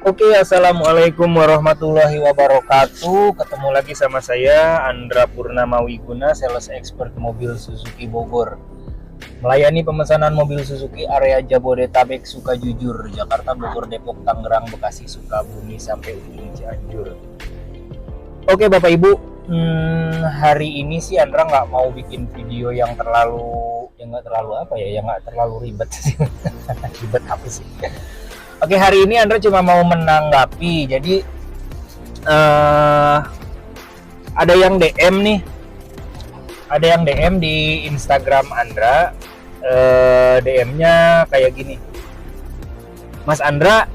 Oke, assalamualaikum warahmatullahi wabarakatuh. Ketemu lagi sama saya, Andra Purnama Wiguna, sales expert mobil Suzuki Bogor. Melayani pemesanan mobil Suzuki area Jabodetabek, Sukajujur, Jakarta, Bogor, Depok, Tangerang, Bekasi, Sukabumi, sampai ujung Cianjur. Oke Bapak Ibu, hari ini sih Andra nggak mau bikin video yang nggak terlalu ribet sih. Ribet apa sih? Oke, hari ini Andra cuma mau menanggapi. Jadi ada yang DM nih, ada yang DM di Instagram Andra. DM-nya kayak gini, Mas Andra,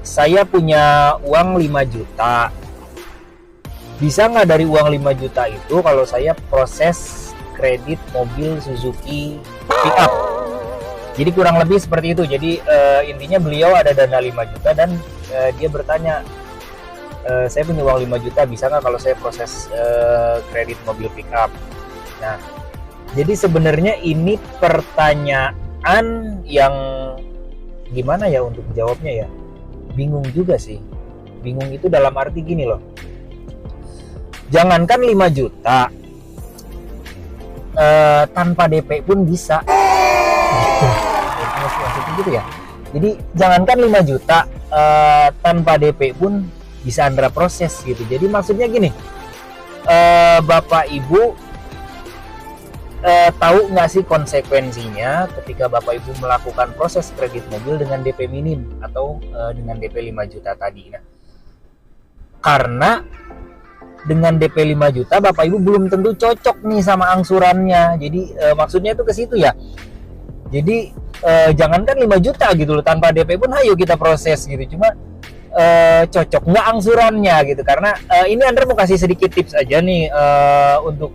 saya punya uang 5 juta. Bisa nggak dari uang 5 juta itu kalau saya proses kredit mobil Suzuki pickup? Jadi kurang lebih seperti itu. Jadi intinya beliau ada dana 5 juta dan dia bertanya, saya punya uang 5 juta, bisa nggak kalau saya proses kredit mobil pickup? Nah, jadi sebenarnya ini pertanyaan yang gimana ya untuk jawabnya ya? Bingung juga sih. Bingung itu dalam arti gini loh. Jangankan 5 juta, tanpa DP pun bisa. Maksudnya gitu ya. Jadi jangankan 5 juta, tanpa DP pun bisa Andra proses gitu. Jadi maksudnya gini, Bapak Ibu tahu nggak sih konsekuensinya ketika Bapak Ibu melakukan proses kredit mobil dengan DP minim atau dengan DP 5 juta tadi. Nah, karena dengan DP 5 juta Bapak Ibu belum tentu cocok nih sama angsurannya. Jadi maksudnya itu ke situ ya. Jadi jangankan 5 juta gitu loh, tanpa DP pun ayo kita proses gitu. Cuma cocok nggak angsurannya gitu. Karena ini Andra mau kasih sedikit tips aja nih untuk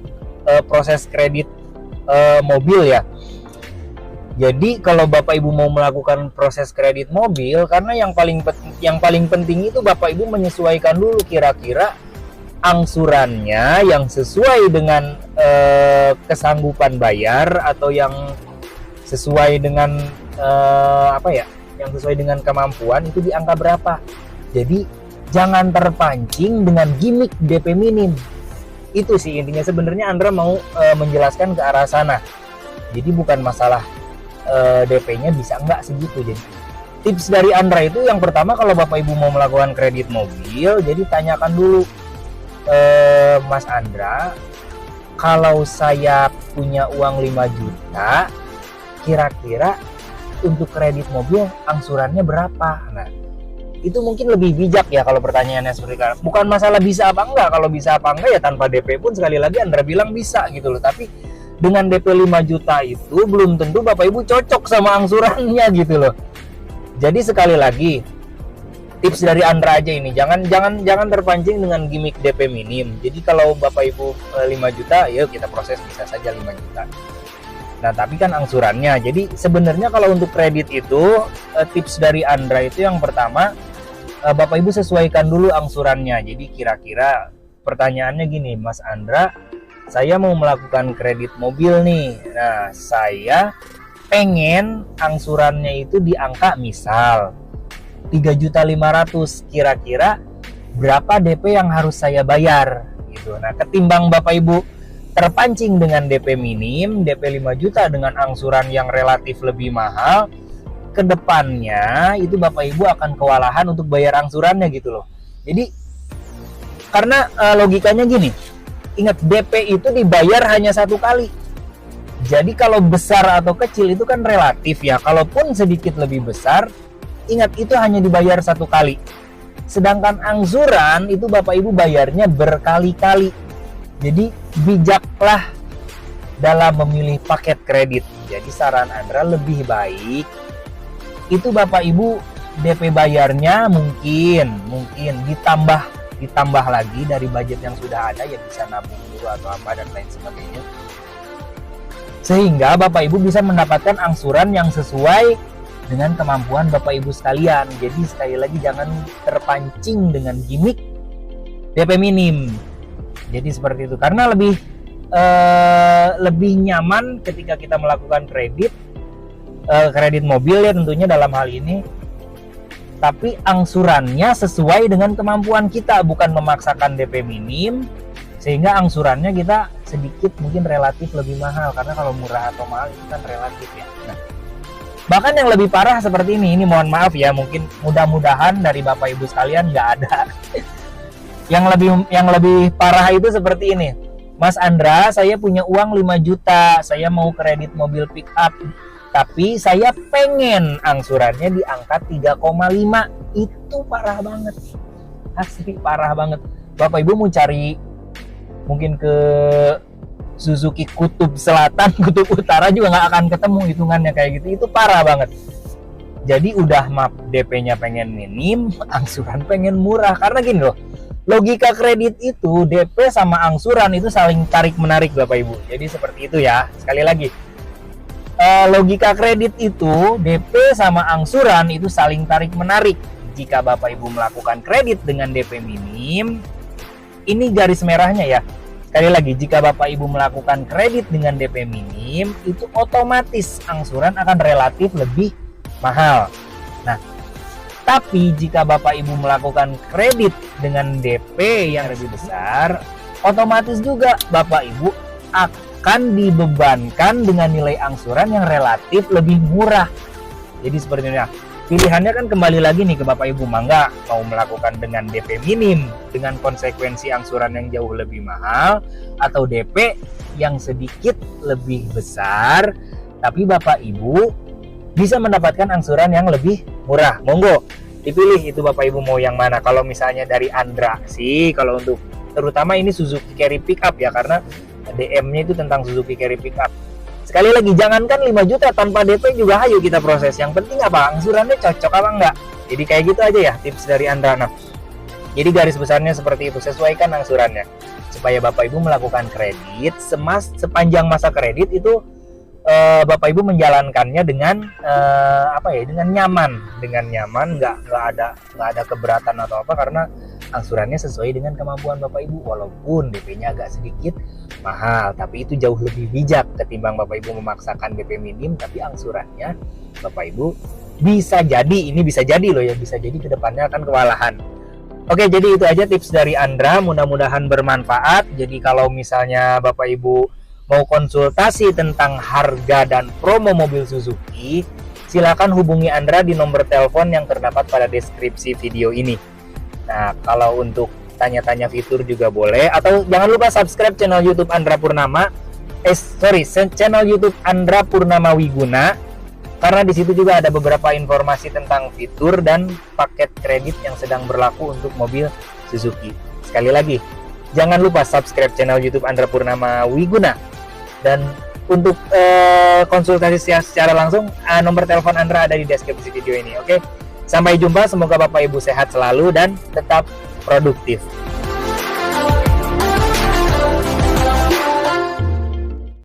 proses kredit mobil ya. Jadi kalau Bapak Ibu mau melakukan proses kredit mobil, karena yang paling penting itu Bapak Ibu menyesuaikan dulu kira-kira angsurannya yang sesuai dengan kesanggupan bayar atau yang sesuai dengan yang sesuai dengan kemampuan itu di angka berapa. Jadi jangan terpancing dengan gimmick DP minim. Itu sih intinya, sebenarnya Andra mau menjelaskan ke arah sana. Jadi bukan masalah DP-nya bisa enggak segitu. Jadi tips dari Andra itu yang pertama, kalau Bapak Ibu mau melakukan kredit mobil, jadi tanyakan dulu, Mas Andra, kalau saya punya uang 5 juta, kira-kira untuk kredit mobil angsurannya berapa? Nah, itu mungkin lebih bijak ya kalau pertanyaannya seperti itu. Bukan masalah bisa apa enggak, kalau bisa apa enggak ya tanpa DP pun sekali lagi Andra bilang bisa gitu loh. Tapi dengan DP 5 juta itu belum tentu Bapak Ibu cocok sama angsurannya gitu loh. Jadi sekali lagi, tips dari Andra aja ini, jangan terpancing dengan gimmick DP minim. Jadi kalau Bapak Ibu 5 juta, yuk kita proses bisa saja 5 juta. Nah, tapi kan angsurannya. Jadi sebenarnya kalau untuk kredit itu, tips dari Andra itu yang pertama, Bapak Ibu sesuaikan dulu angsurannya. Jadi kira-kira pertanyaannya gini, Mas Andra, saya mau melakukan kredit mobil nih. Nah, saya pengen angsurannya itu di angka misal 3.500.000, kira-kira berapa DP yang harus saya bayar gitu. Nah, ketimbang Bapak Ibu terpancing dengan DP minim, DP 5 juta dengan angsuran yang relatif lebih mahal, kedepannya itu Bapak Ibu akan kewalahan untuk bayar angsurannya gitu loh. Jadi karena logikanya gini, ingat DP itu dibayar hanya satu kali. Jadi kalau besar atau kecil itu kan relatif ya. Kalaupun sedikit lebih besar, ingat itu hanya dibayar satu kali. Sedangkan angsuran itu Bapak Ibu bayarnya berkali-kali. Jadi bijaklah dalam memilih paket kredit. Jadi saran Andra lebih baik itu Bapak Ibu DP bayarnya mungkin ditambah lagi dari budget yang sudah ada, ya bisa nabung dulu atau apa dan lain sebagainya. Sehingga Bapak Ibu bisa mendapatkan angsuran yang sesuai dengan kemampuan Bapak Ibu sekalian. Jadi sekali lagi jangan terpancing dengan gimmick DP minim. Jadi seperti itu, karena lebih nyaman ketika kita melakukan kredit mobil ya tentunya dalam hal ini. tapi angsurannya sesuai dengan kemampuan kita, bukan memaksakan DP minim sehingga angsurannya kita sedikit mungkin relatif lebih mahal, karena kalau murah atau mahal itu kan relatif ya. Nah, bahkan yang lebih parah seperti ini mohon maaf ya, mungkin mudah-mudahan dari Bapak Ibu sekalian nggak ada. Yang lebih parah itu seperti ini. Mas Andra, saya punya uang 5 juta, saya mau kredit mobil pick up, tapi saya pengen angsurannya di angka 3,5. Itu parah banget. Asli parah banget. Bapak Ibu mau cari mungkin ke Suzuki Kutub Selatan, Kutub Utara juga nggak akan ketemu hitungannya kayak gitu. Itu parah banget. Jadi udah map DP-nya pengen minim, angsuran pengen murah. Karena gini loh, logika kredit itu DP sama angsuran itu saling tarik-menarik Bapak Ibu. Jadi seperti itu ya. Sekali lagi, logika kredit itu DP sama angsuran itu saling tarik-menarik. Jika Bapak Ibu melakukan kredit dengan DP minim, ini garis merahnya ya. Sekali lagi, jika Bapak Ibu melakukan kredit dengan DP minim, itu otomatis angsuran akan relatif lebih mahal. Nah, tapi jika Bapak Ibu melakukan kredit dengan DP yang lebih besar, otomatis juga Bapak Ibu akan dibebankan dengan nilai angsuran yang relatif lebih murah. Jadi seperti ini. Pilihannya kan kembali lagi nih ke Bapak Ibu, mangga mau melakukan dengan DP minim dengan konsekuensi angsuran yang jauh lebih mahal, atau DP yang sedikit lebih besar tapi Bapak Ibu bisa mendapatkan angsuran yang lebih murah. Monggo dipilih itu Bapak Ibu mau yang mana. Kalau misalnya dari Andra sih, kalau untuk terutama ini Suzuki Carry Pickup ya, karena DM-nya itu tentang Suzuki Carry Pickup. Sekali lagi, jangankan 5 juta tanpa DP juga ayo kita proses. Yang penting apa? Angsurannya cocok apa enggak? Jadi kayak gitu aja ya tips dari Andra. Nah, jadi garis besarnya seperti itu, sesuaikan angsurannya supaya Bapak Ibu melakukan kredit sepanjang masa kredit itu Bapak Ibu menjalankannya dengan dengan nyaman, nggak ada keberatan atau apa, karena angsurannya sesuai dengan kemampuan Bapak Ibu, walaupun DP-nya agak sedikit mahal, tapi itu jauh lebih bijak ketimbang Bapak Ibu memaksakan DP minim tapi angsurannya Bapak Ibu bisa jadi kedepannya akan kewalahan. Oke, jadi itu aja tips dari Andra, mudah-mudahan bermanfaat. Jadi kalau misalnya Bapak Ibu mau konsultasi tentang harga dan promo mobil Suzuki, silakan hubungi Andra di nomor telepon yang terdapat pada deskripsi video ini. Nah, kalau untuk tanya-tanya fitur juga boleh, atau jangan lupa subscribe channel YouTube Andra Purnama, channel YouTube Andra Purnama Wiguna, karena di situ juga ada beberapa informasi tentang fitur dan paket kredit yang sedang berlaku untuk mobil Suzuki. Sekali lagi, jangan lupa subscribe channel YouTube Andra Purnama Wiguna. Dan untuk konsultasi secara langsung, nomor telepon Andra ada di deskripsi video ini. Oke, sampai jumpa. Semoga Bapak Ibu sehat selalu dan tetap produktif.